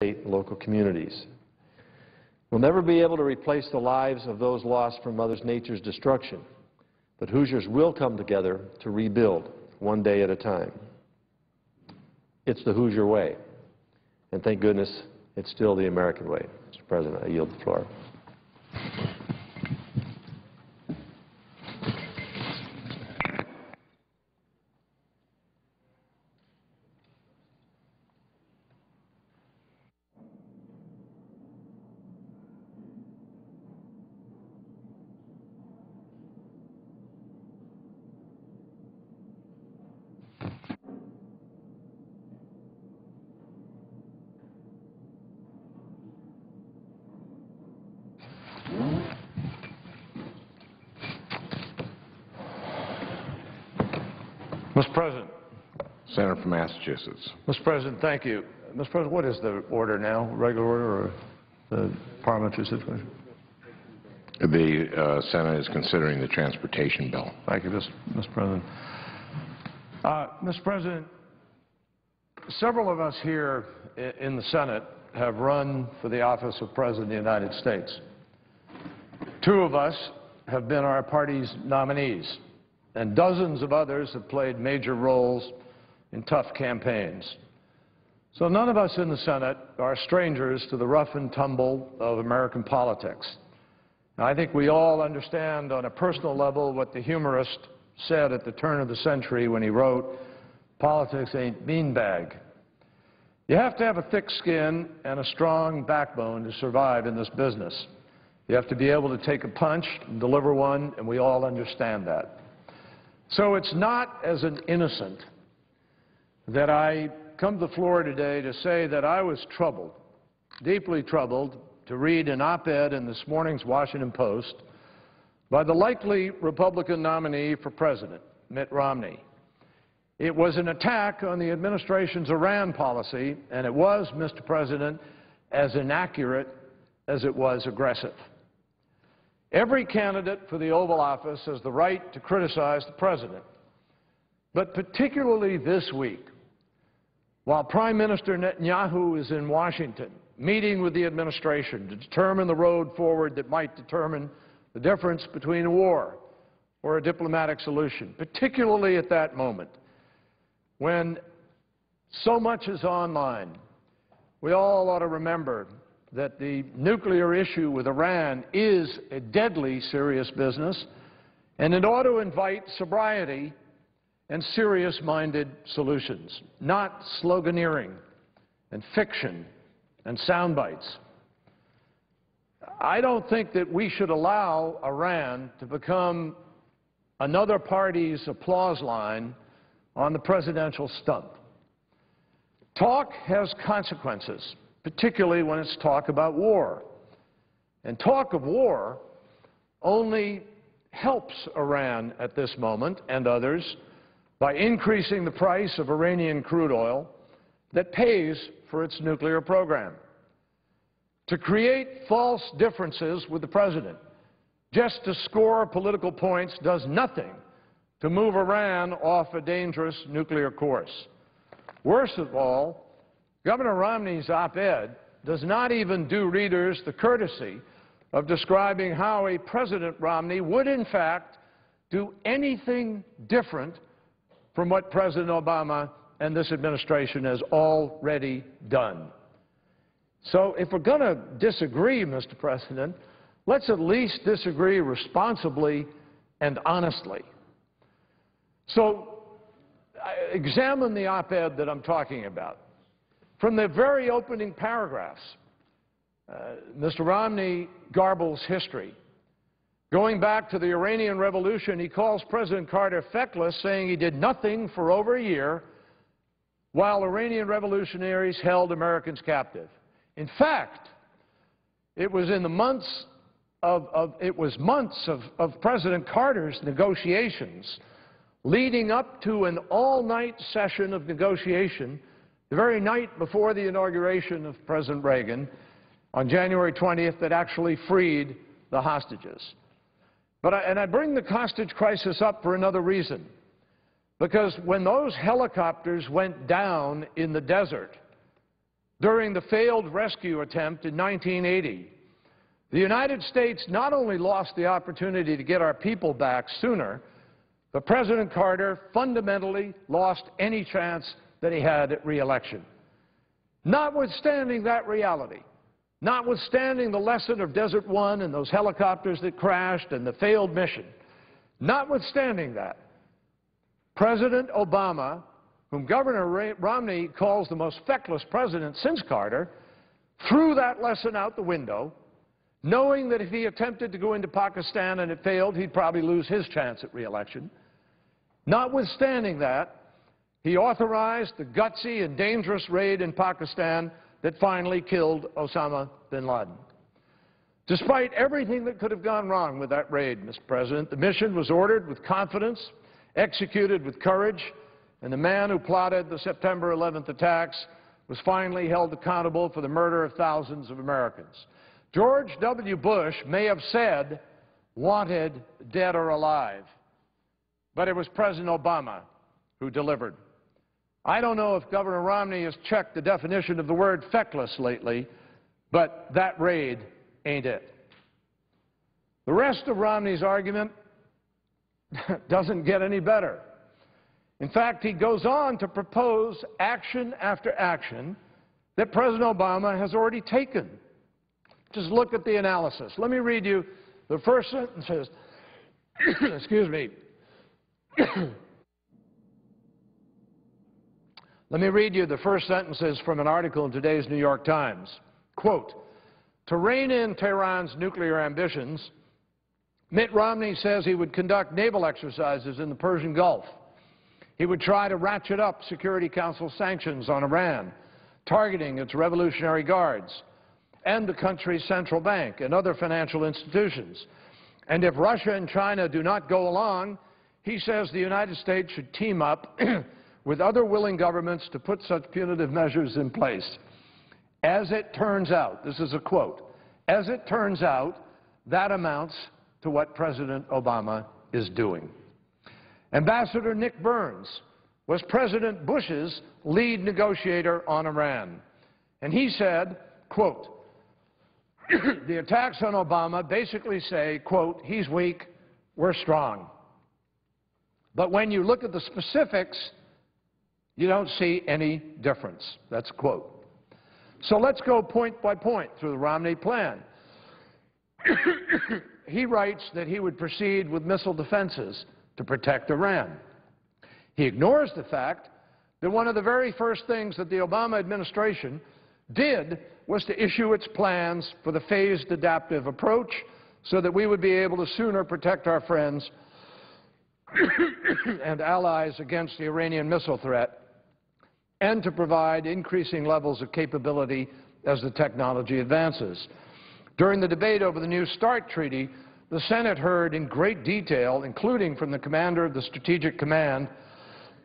state and local communities. We'll never be able to replace the lives of those lost from Mother Nature's destruction, but Hoosiers will come together to rebuild one day at a time. It's the Hoosier way, and thank goodness it's still the American way. Mr. President, I yield the floor. Mr. President. Senator from Massachusetts. Mr. President, thank you. Mr. President, what is the order now? Regular order or the parliamentary situation? The Senate is considering the transportation bill. Thank you, Mr. President. Mr. President, several of us here in the Senate have run for the office of President of the United States. Two of us have been our party's nominees, and dozens of others have played major roles in tough campaigns. So none of us in the Senate are strangers to the rough and tumble of American politics. Now, I think we all understand on a personal level what the humorist said at the turn of the century when he wrote, "Politics ain't beanbag." You have to have a thick skin and a strong backbone to survive in this business. You have to be able to take a punch and deliver one, and we all understand that. So it's not as an innocent that I come to the floor today to say that I was troubled, deeply troubled, to read an op-ed in this morning's Washington Post by the likely Republican nominee for president, Mitt Romney. It was an attack on the administration's Iran policy, and it was, Mr. President, as inaccurate as it was aggressive. Every candidate for the Oval Office has the right to criticize the president. But particularly this week, while Prime Minister Netanyahu is in Washington meeting with the administration to determine the road forward that might determine the difference between a war or a diplomatic solution, particularly at that moment when so much is online, we all ought to remember that the nuclear issue with Iran is a deadly serious business, and it ought to invite sobriety and serious-minded solutions, not sloganeering and fiction and sound bites. I don't think that we should allow Iran to become another party's applause line on the presidential stump. Talk has consequences, particularly when it's talk about war. And talk of war only helps Iran at this moment and others by increasing the price of Iranian crude oil that pays for its nuclear program. To create false differences with the president just to score political points does nothing to move Iran off a dangerous nuclear course. Worst of all, Governor Romney's op-ed does not even do readers the courtesy of describing how a President Romney would, in fact, do anything different from what President Obama and this administration has already done. So if we're going to disagree, Mr. President, let's at least disagree responsibly and honestly. So examine the op-ed that I'm talking about. From the very opening paragraphs, Mr. Romney garbles history. Going back to the Iranian Revolution, he calls President Carter feckless, saying he did nothing for over a year while Iranian revolutionaries held Americans captive. In fact, it was months of President Carter's negotiations leading up to an all-night session of negotiation the very night before the inauguration of President Reagan on January 20th that actually freed the hostages. And I bring the hostage crisis up for another reason, because when those helicopters went down in the desert, during the failed rescue attempt in 1980. The United States not only lost the opportunity to get our people back sooner, but President Carter fundamentally lost any chance that he had at re-election. Notwithstanding that reality, notwithstanding the lesson of Desert One and those helicopters that crashed and the failed mission, notwithstanding that, President Obama, whom Governor Romney calls the most feckless president since Carter, threw that lesson out the window, knowing that if he attempted to go into Pakistan and it failed, he'd probably lose his chance at re-election. Notwithstanding that, he authorized the gutsy and dangerous raid in Pakistan that finally killed Osama bin Laden. Despite everything that could have gone wrong with that raid, Mr. President, the mission was ordered with confidence, executed with courage, and the man who plotted the September 11th attacks was finally held accountable for the murder of thousands of Americans. George W. Bush may have said, "wanted dead or alive," but it was President Obama who delivered. I don't know if Governor Romney has checked the definition of the word feckless lately, but that raid ain't it. The rest of Romney's argument doesn't get any better. In fact, he goes on to propose action after action that President Obama has already taken. Just look at the analysis. Let me read you the first sentences. Excuse me. Let me read you the first sentences from an article in today's New York Times. Quote, "To rein in Tehran's nuclear ambitions, Mitt Romney says he would conduct naval exercises in the Persian Gulf. He would try to ratchet up Security Council sanctions on Iran, targeting its Revolutionary Guards and the country's central bank and other financial institutions. And if Russia and China do not go along, he says the United States should team up with other willing governments to put such punitive measures in place. As it turns out," this is a quote, "as it turns out, that amounts to what President Obama is doing." Ambassador Nick Burns was President Bush's lead negotiator on Iran, and he said, quote, "The attacks on Obama basically say, quote, he's weak, we're strong. But when you look at the specifics, you don't see any difference." That's a quote. So let's go point by point through the Romney plan. He writes that he would proceed with missile defenses to protect Iran. He ignores the fact that one of the very first things that the Obama administration did was to issue its plans for the phased adaptive approach so that we would be able to sooner protect our friends and allies against the Iranian missile threat, and to provide increasing levels of capability as the technology advances. During the debate over the New START treaty, the Senate heard in great detail, including from the commander of the Strategic Command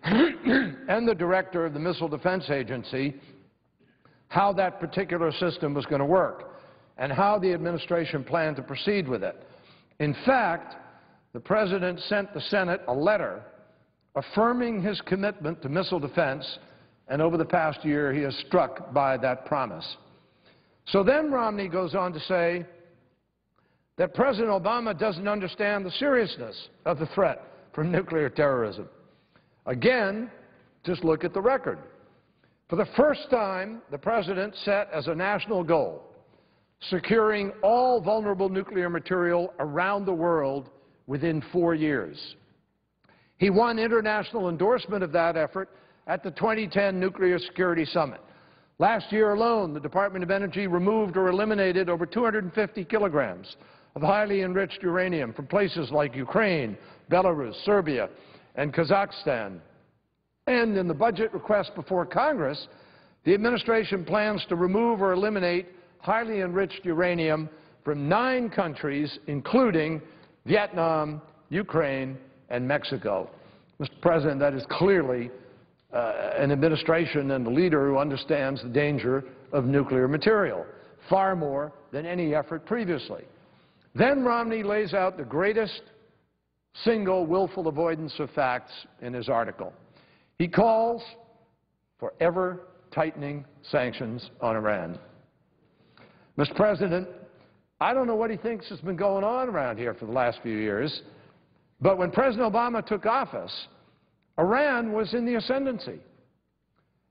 and the director of the Missile Defense Agency, how that particular system was going to work and how the administration planned to proceed with it. In fact, the President sent the Senate a letter affirming his commitment to missile defense, and over the past year he is struck by that promise. So then Romney goes on to say that President Obama doesn't understand the seriousness of the threat from nuclear terrorism. Again, just look at the record. For the first time, the President set as a national goal securing all vulnerable nuclear material around the world within 4 years. He won international endorsement of that effort at the 2010 Nuclear Security Summit. Last year alone, the Department of Energy removed or eliminated over 250 kilograms of highly enriched uranium from places like Ukraine, Belarus, Serbia, and Kazakhstan. And in the budget request before Congress, the administration plans to remove or eliminate highly enriched uranium from 9 countries, including Vietnam, Ukraine, and Mexico. Mr. President, that is clearly an administration and a leader who understands the danger of nuclear material, far more than any effort previously. Then Romney lays out the greatest single willful avoidance of facts in his article. He calls for ever tightening sanctions on Iran. Mr. President, I don't know what he thinks has been going on around here for the last few years, but when President Obama took office, Iran was in the ascendancy.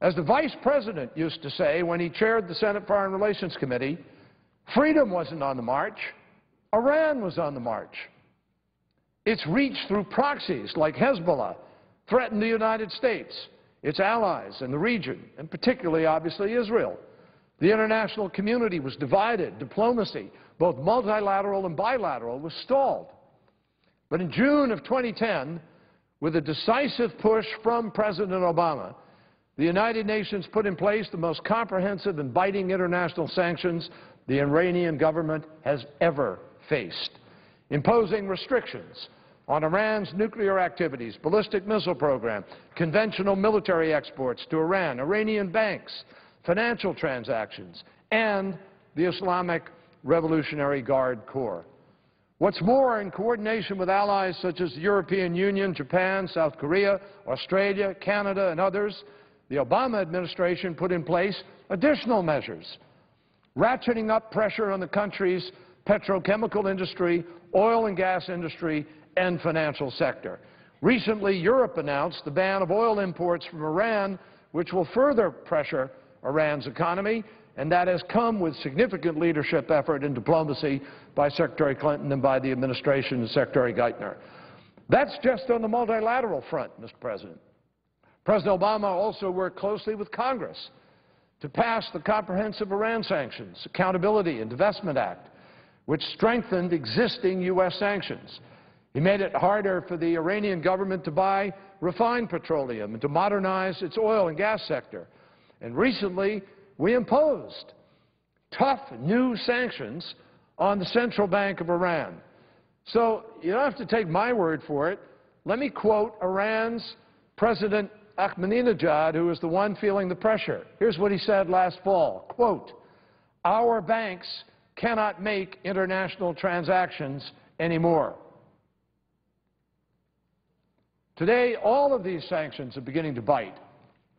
As the Vice President used to say when he chaired the Senate Foreign Relations Committee, freedom wasn't on the march, Iran was on the march. Its reach through proxies like Hezbollah threatened the United States, its allies in the region, and particularly, obviously, Israel. The international community was divided. Diplomacy, both multilateral and bilateral, was stalled. But in June of 2010, with a decisive push from President Obama, the United Nations put in place the most comprehensive and biting international sanctions the Iranian government has ever faced, imposing restrictions on Iran's nuclear activities, ballistic missile program, conventional military exports to Iran, Iranian banks, financial transactions, and the Islamic Revolutionary Guard Corps. What's more, in coordination with allies such as the European Union, Japan, South Korea, Australia, Canada, and others, the Obama administration put in place additional measures, ratcheting up pressure on the country's petrochemical industry, oil and gas industry, and financial sector. Recently, Europe announced the ban of oil imports from Iran, which will further pressure Iran's economy, and that has come with significant leadership effort and diplomacy by Secretary Clinton and by the administration and Secretary Geithner. That's just on the multilateral front, Mr. President. President Obama also worked closely with Congress to pass the Comprehensive Iran Sanctions, Accountability and Divestment Act, which strengthened existing U.S. sanctions. He made it harder for the Iranian government to buy refined petroleum and to modernize its oil and gas sector. And recently, we imposed tough new sanctions on the Central Bank of Iran. So you don't have to take my word for it. Let me quote Iran's President Ahmadinejad, who is the one feeling the pressure. Here's what he said last fall, quote, "Our banks cannot make international transactions anymore." Today, all of these sanctions are beginning to bite.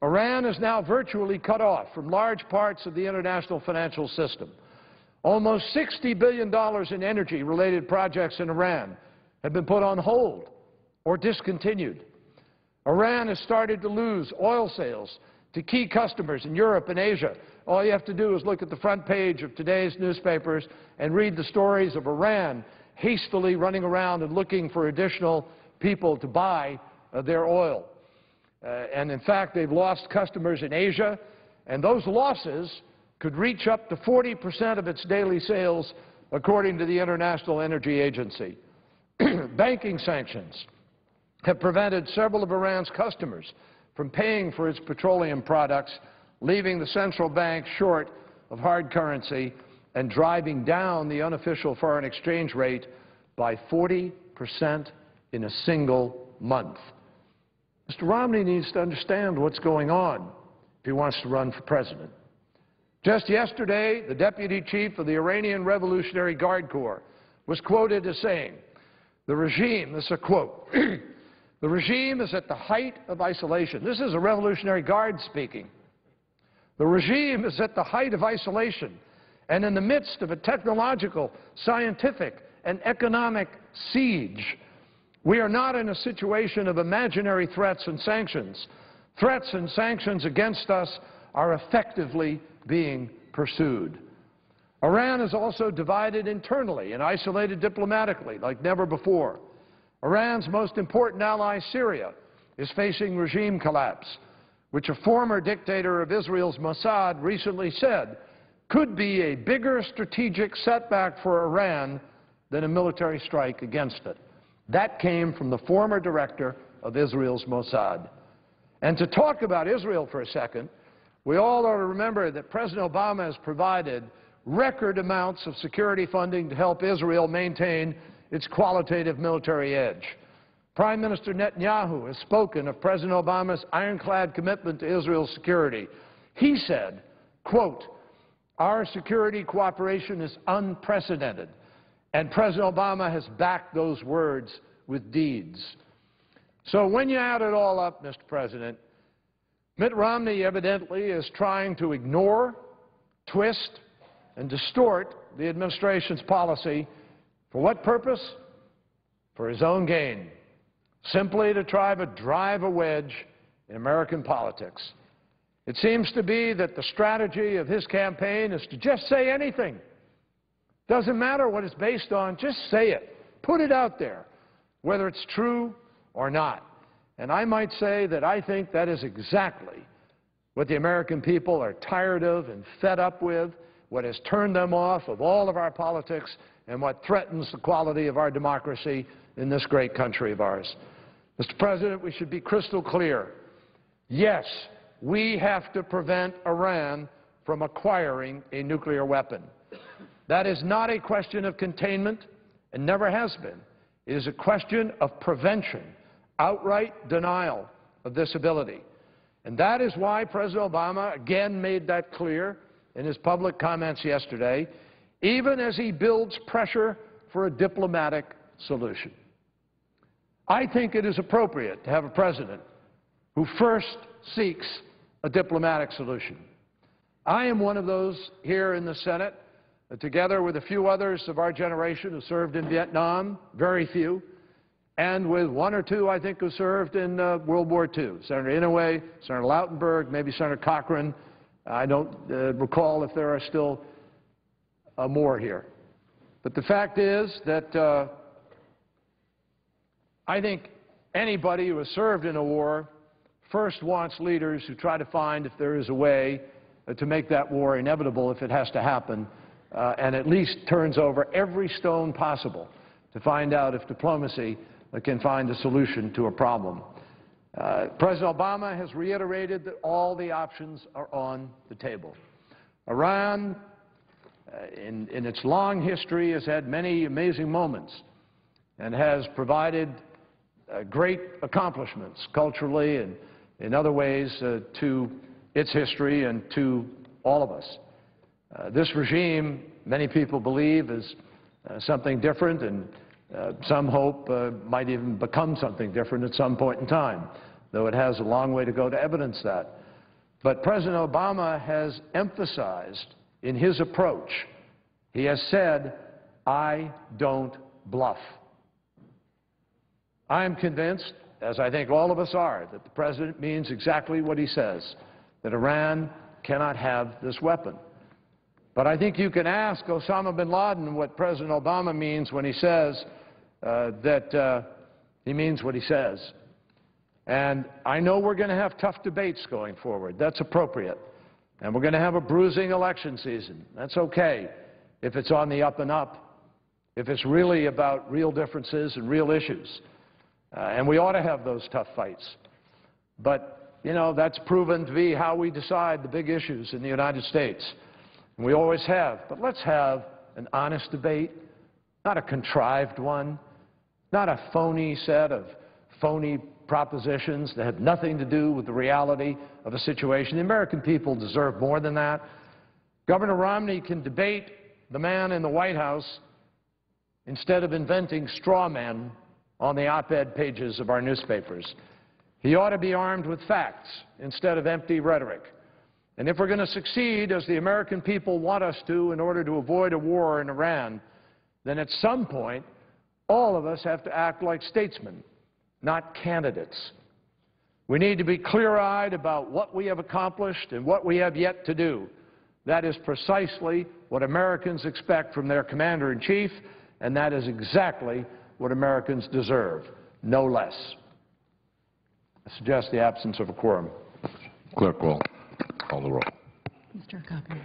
Iran is now virtually cut off from large parts of the international financial system. Almost $60 billion in energy-related projects in Iran have been put on hold or discontinued. Iran has started to lose oil sales to key customers in Europe and Asia. All you have to do is look at the front page of today's newspapers and read the stories of Iran hastily running around and looking for additional people to buy their oil. And in fact, they've lost customers in Asia, and those losses could reach up to 40% of its daily sales, according to the International Energy Agency. Banking sanctions have prevented several of Iran's customers from paying for its petroleum products, leaving the central bank short of hard currency and driving down the unofficial foreign exchange rate by 40% in a single month. Mr. Romney needs to understand what's going on if he wants to run for president. Just yesterday, the deputy chief of the Iranian Revolutionary Guard Corps was quoted as saying, "The regime," this is a quote, "the regime is at the height of isolation." This is a Revolutionary Guard speaking. "The regime is at the height of isolation and in the midst of a technological, scientific, and economic siege. We are not in a situation of imaginary threats and sanctions. Threats and sanctions against us are effectively being pursued." Iran is also divided internally and isolated diplomatically like never before. Iran's most important ally, Syria, is facing regime collapse, which a former dictator of Israel's Mossad recently said could be a bigger strategic setback for Iran than a military strike against it. That came from the former director of Israel's Mossad. And to talk about Israel for a second, we all ought to remember that President Obama has provided record amounts of security funding to help Israel maintain its qualitative military edge. Prime Minister Netanyahu has spoken of President Obama's ironclad commitment to Israel's security. He said, quote, "Our security cooperation is unprecedented." And President Obama has backed those words with deeds. So when you add it all up, Mr. President, Mitt Romney evidently is trying to ignore, twist, and distort the administration's policy. For what purpose? For his own gain, simply to try to drive a wedge in American politics. It seems to be that the strategy of his campaign is to just say anything. Doesn't matter what it's based on, just say it. Put it out there, whether it's true or not. And I might say that I think that is exactly what the American people are tired of and fed up with, what has turned them off of all of our politics, and what threatens the quality of our democracy in this great country of ours. Mr. President, we should be crystal clear. Yes, we have to prevent Iran from acquiring a nuclear weapon. That is not a question of containment and never has been. It is a question of prevention, outright denial of this ability. And that is why President Obama again made that clear in his public comments yesterday, even as he builds pressure for a diplomatic solution. I think it is appropriate to have a president who first seeks a diplomatic solution. I am one of those here in the Senate, together with a few others of our generation who served in Vietnam, very few, and with one or two, I think, who served in World War II. Senator Inouye, Senator Lautenberg, maybe Senator Cochran. I don't recall if there are still more here. But the fact is that I think anybody who has served in a war first wants leaders who try to find if there is a way to make that war inevitable if it has to happen, and at least turns over every stone possible to find out if diplomacy can find a solution to a problem. President Obama has reiterated that all the options are on the table. Iran, in its long history, has had many amazing moments and has provided great accomplishments culturally and in other ways to its history and to all of us. This regime, many people believe, is something different, and some hope might even become something different at some point in time, though it has a long way to go to evidence that. But President Obama has emphasized in his approach, he has said, I don't bluff. I am convinced, as I think all of us are, that the President means exactly what he says, that Iran cannot have this weapon. But I think you can ask Osama bin Laden what President Obama means when he says that he means what he says. And I know we're going to have tough debates going forward. That's appropriate. And we're going to have a bruising election season. That's okay if it's on the up and up, if it's really about real differences and real issues. And we ought to have those tough fights. But, you know, that's proven to be how we decide the big issues in the United States. And we always have. But let's have an honest debate, not a contrived one, not a phony set of phony propositions that have nothing to do with the reality of a situation. The American people deserve more than that. Governor Romney can debate the man in the White House instead of inventing straw men on the op-ed pages of our newspapers. He ought to be armed with facts instead of empty rhetoric. And if we're going to succeed, as the American people want us to, in order to avoid a war in Iran, then at some point, all of us have to act like statesmen, not candidates. We need to be clear-eyed about what we have accomplished and what we have yet to do. That is precisely what Americans expect from their commander-in-chief, and that is exactly what Americans deserve, no less. I suggest the absence of a quorum. Clerk will call the roll. Mr. Cochran.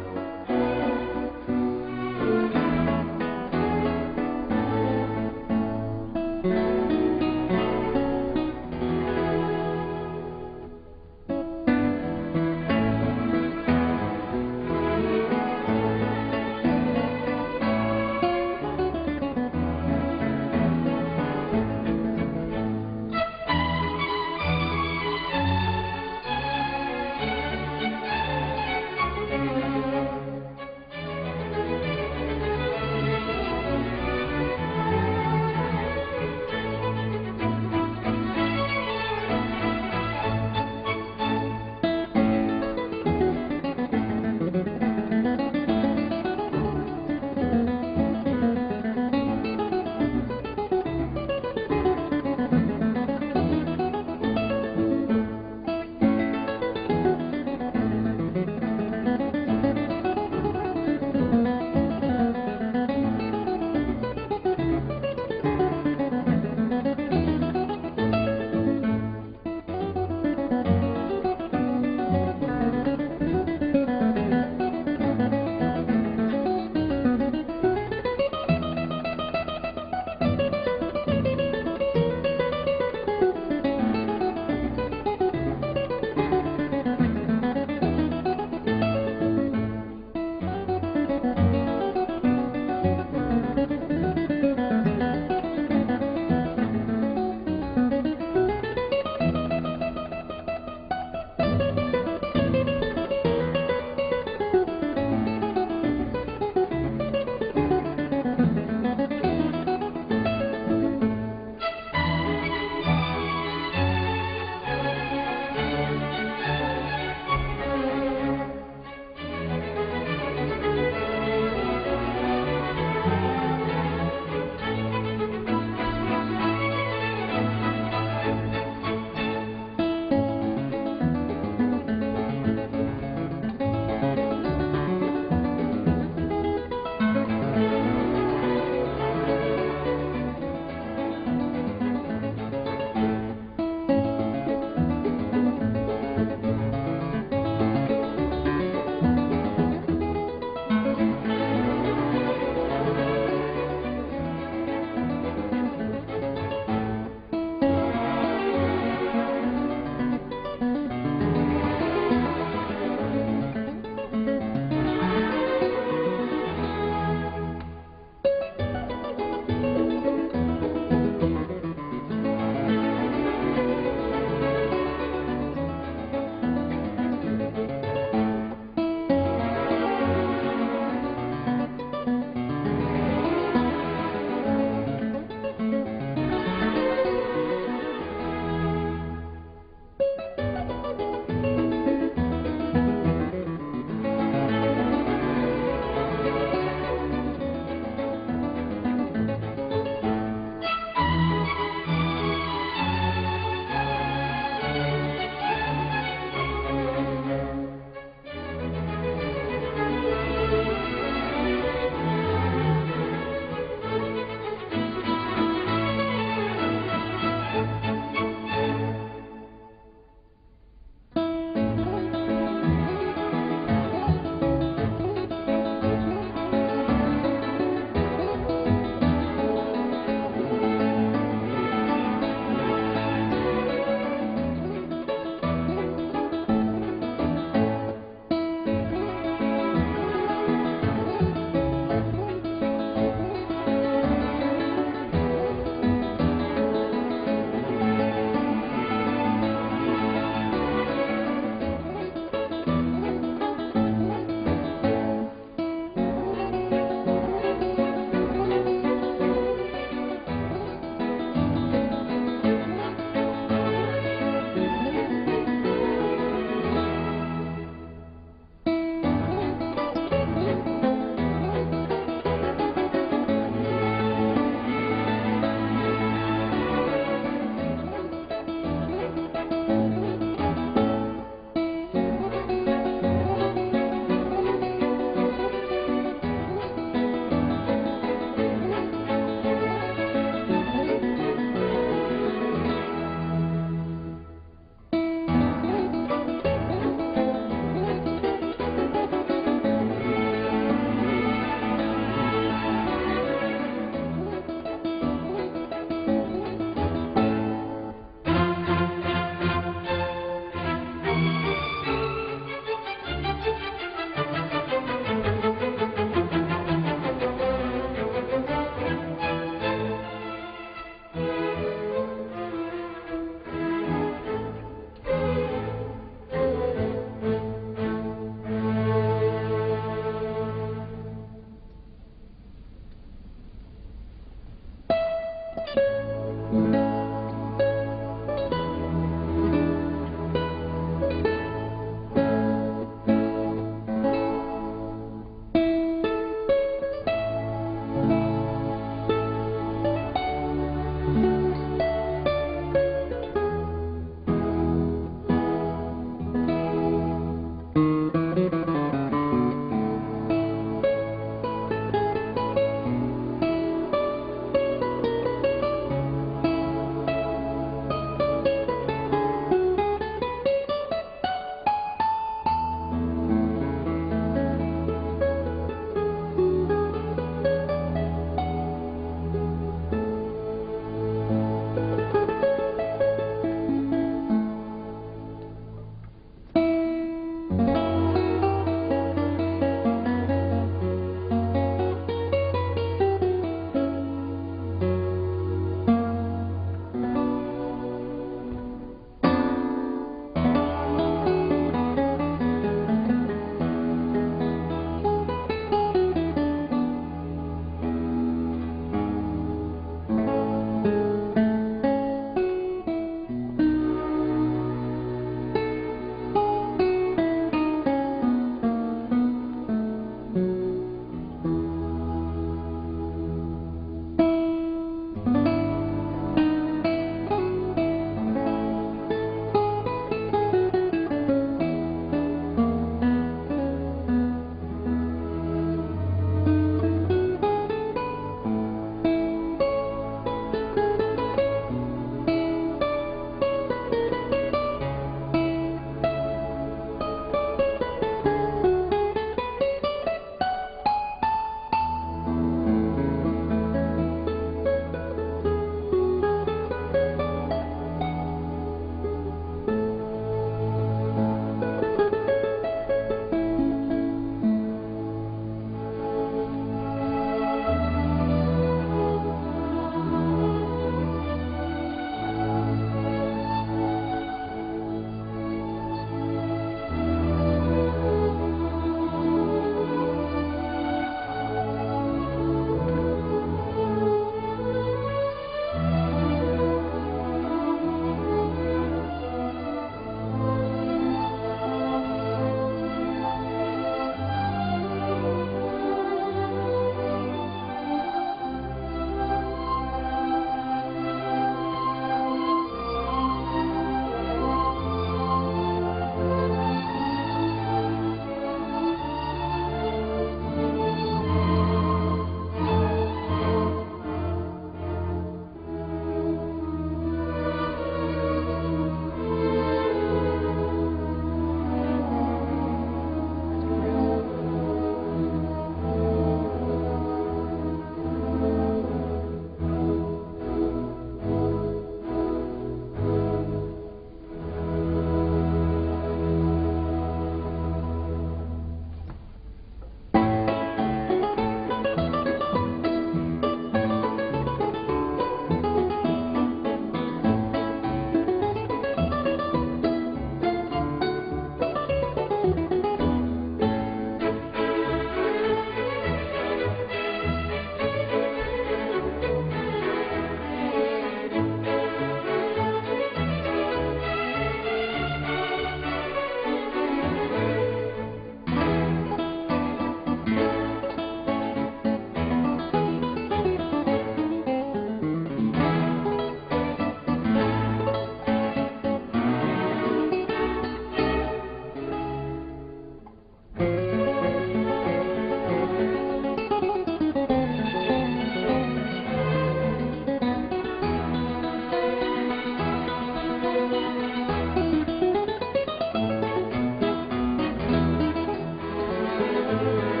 you.